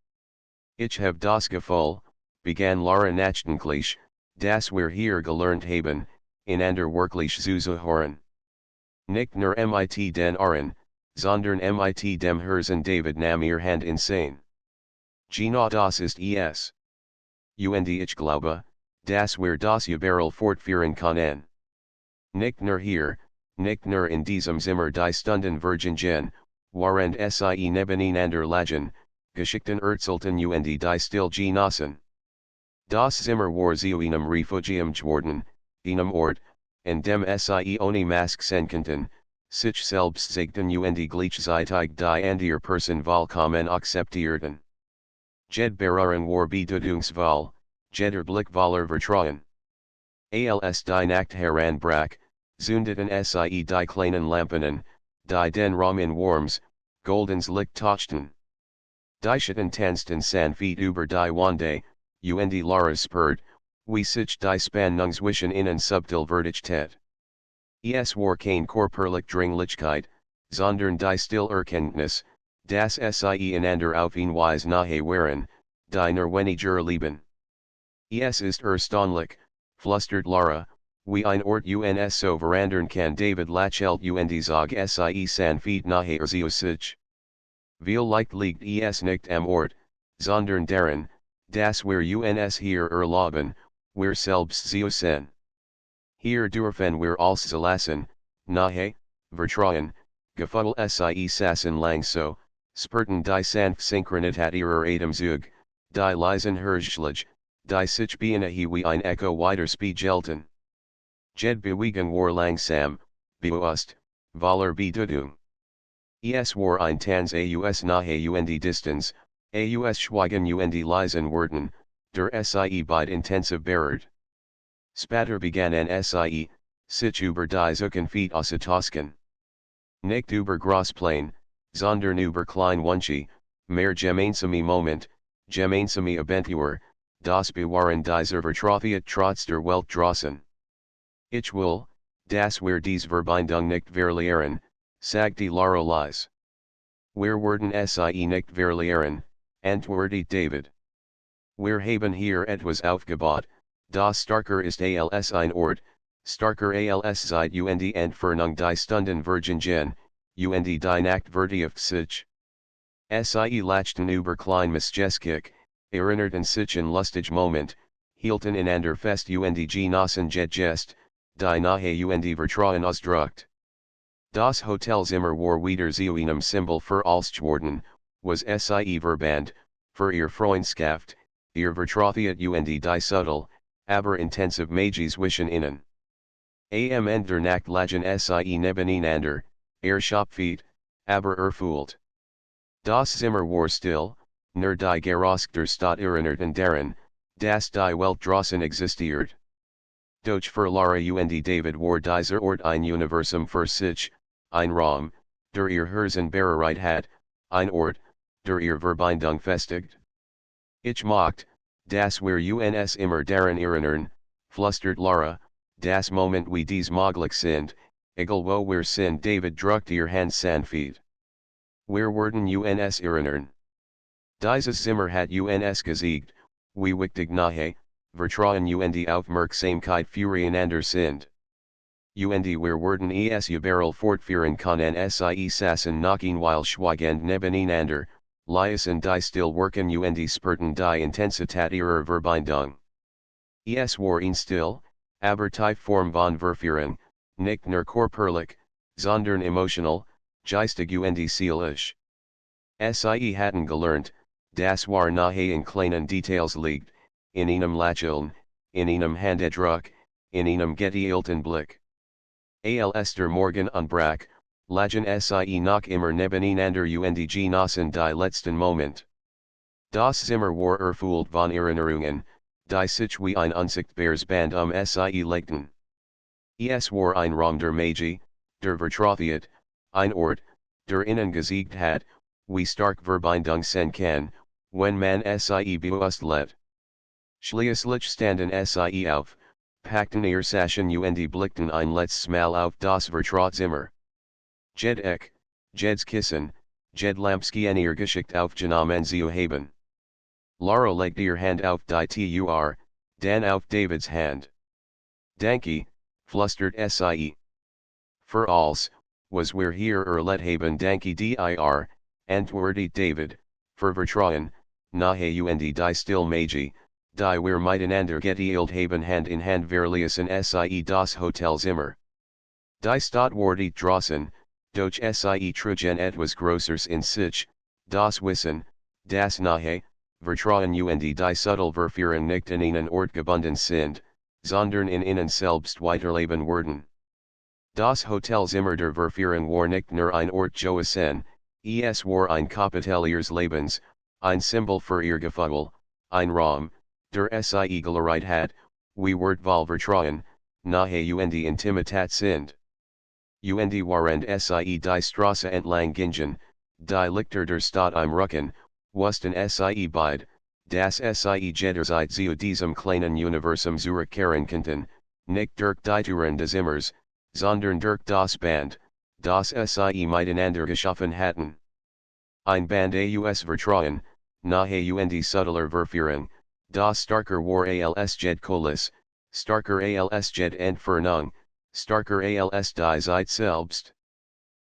Ich hab das Gefühl, begann Lara nachdenklich, dass wir hier gelernt haben, einander wirklich zuzuhören. Nicht nur mit den Ohren, sondern mit dem Herzen. David nahm ihr Hand in sein. Genau das ist es. Und ich glaube, dass wir das überall fortführen können. Nicht nur hier, nicht nur in diesem Zimmer die Stunden vergingen, während sie nebeneinander lagen, Geschichten erzählten und die still genossen. Das Zimmer war zu einem Refugium geworden, einem Ort, in dem sie ohne Mask sein konnten, sich selbst zeigten und gleichzeitig die andere Person vollkommen akzeptierten. Jed Berührung war bedeutungsvoll, jeder Blick voller Vertrauen. Als die Nacht heranbrach, zündeten sie die kleinen Lampen, die den Raum in warmes, goldens Licht tauchten. Die Schatten tanzten sanft über die Wände, und Lara spürt, wie sich die Spannung zwischen ihnen subtil verdichtet. Es war kein körperlich Dringlichkeit, sondern die stille Erkenntnis, dass sie einander auf eine Weise nahe waren, die nur weniger lieben. Es ist erstaunlich, flüstert Lara, wie ein Ort uns so verandern kann. David lächelt und zog sie sanft nahe zu sich. Vielleicht liegt es nicht am Ort, sondern darin, dass wir uns hier erlauben, wir selbst zu sein. Hier dürfen wir alles zulassen, Nahe, Vertrauen, Gefühl sie saßen lang so, spürten die sanft Synchronität ihrer Atemzug, die leisen Herzschläge, die sich beinahe wie ein Echo widerspiegelten. Jed Bewegung war langsam, bewusst, Valer Bedeutung. Es war ein Tanz aus nahe und Distanz, aus Schweigen und leisen Worten, der Sie beid intensiv berührt. Später begann an Sie, sich über die Zukunft auszutauschen. Nicht über Großpläne, sondern über kleine Wünsche, mehr gemeinsame Moment, gemeinsame Abenteuer, das Bewahren dieser Vertrautheit trotz der Welt draußen. Ich will, dass wir dies Verbindung nicht verlieren, sagte Lara leise. Wir werden Sie nicht verlieren, antwortete David. Wir haben hier etwas aufgebaut, das starker ist als ein Ort, starker als Zeit und Entfernung die Stunden vergingen, und die Nacht vertieft sich. Sie lachten über klein Missgeschick, erinnerten sich in lustig Moment, hielten einander fest und genossen jet Gest, die nahe und Vertrauen ausdrückt. Das Hotelzimmer war wieder zu einem Symbol für alles geworden, was Sie Verband, für ihr Freundschaft, ihr Vertrautheit und die subtle, aber intensiv Magie zwischen ihnen. Am der Nacht lagen Sie nebeneinander, Schopfeet, aber erfüllt. Das Zimmer war still, nur die Geräusche der Stadt erinnerten daran, dass die Welt draußen existiert. Doch für Lara und David war dieser Ort ein Universum für sich, ein Raum, der ihr Herzen bereit hat, ein Ort, der ihr Verbindung festigt. Ich möchte, dass wir uns immer daran erinnern, flüstert Lara, das Moment wie dies möglich sind, egal wo wir sind. David drückt ihr Hand sanft. Wir werden uns erinnern. Dieses Zimmer hat uns gesiegt, wie wichtig nahe, Vertrauen und Aufmerksamkeit füreinander sind. Und wir werden es überall fortführen können Sie saßen noch einmal schweigend nebeneinander, leisen die Stillwerken und spürten die Intensität ihrer Verbindung. Es war ein still, aber tief Form von Verführung, nicht nur körperlich, sondern emotional, geistig und seelisch. Sie hatten gelernt, das war nahe in kleinen Details liegt, in einem Lächeln, in einem Händedruck, in einem geteilten Blick. Als der Morgen anbrach, lagen Sie noch immer nebeneinander und genossen die letzten Moment. Das Zimmer war erfüllt von Erinnerungen, die sich wie ein unsichtbares Band Sie legten. Es war ein Raum der Magie, der Vertrautheit, ein Ort, der ihnen gesiegt hat, wie stark Verbindung sein kann, wenn man Sie bewusst lädt. Schließlich standen Sie auf, packten ihr Sachen und blickten ein letztes Mal auf das Vertrautzimmer. Jed Eck, Jed's Kissen, Jed Lampski en ihr Geschichte aufgenommen zu haben. Lara legte ihr Hand auf die Tur, dann auf Davids Hand. Danke, flüstert Sie. Für alles, was wir hier erlebt haben danke dir, antwortet David, für Vertrauen, nahe und die still Magie, die wir miteinander geteilt haben Hand in Hand verließen Sie das Hotelzimmer. Die Stadt war die draußen, doch Sie trugen etwas Größeres in sich, das Wissen, das nahe, Vertrauen und die subtle Verführung nicht in einen Ort gebunden sind, sondern in ihnen selbst weiterleben werden. Das Hotelzimmer der Verführung war nicht nur ein Ort gewesen, es war ein Kapitel ihres Lebens, ein Symbol für ihr Gefühl, ein Raum, der Sie gelernt hat, wie wertvoll Vertrauen, nahe und Intimität sind. Und waren Sie die Straße entlang gingen, die Lichter der Stadt im Rücken, wussten Sie beid, dass Sie jederzeit zu diesem kleinen Universum zurückkehren könnten, nicht durch die Touren des Zimmers, sondern durch das Band, das Sie miteinander geschaffen hatten. Ein Band aus Vertrauen, nahe und subtler Verführung, das starker war als jed Colis, starker als jed Entfernung, starker als die Zeit selbst.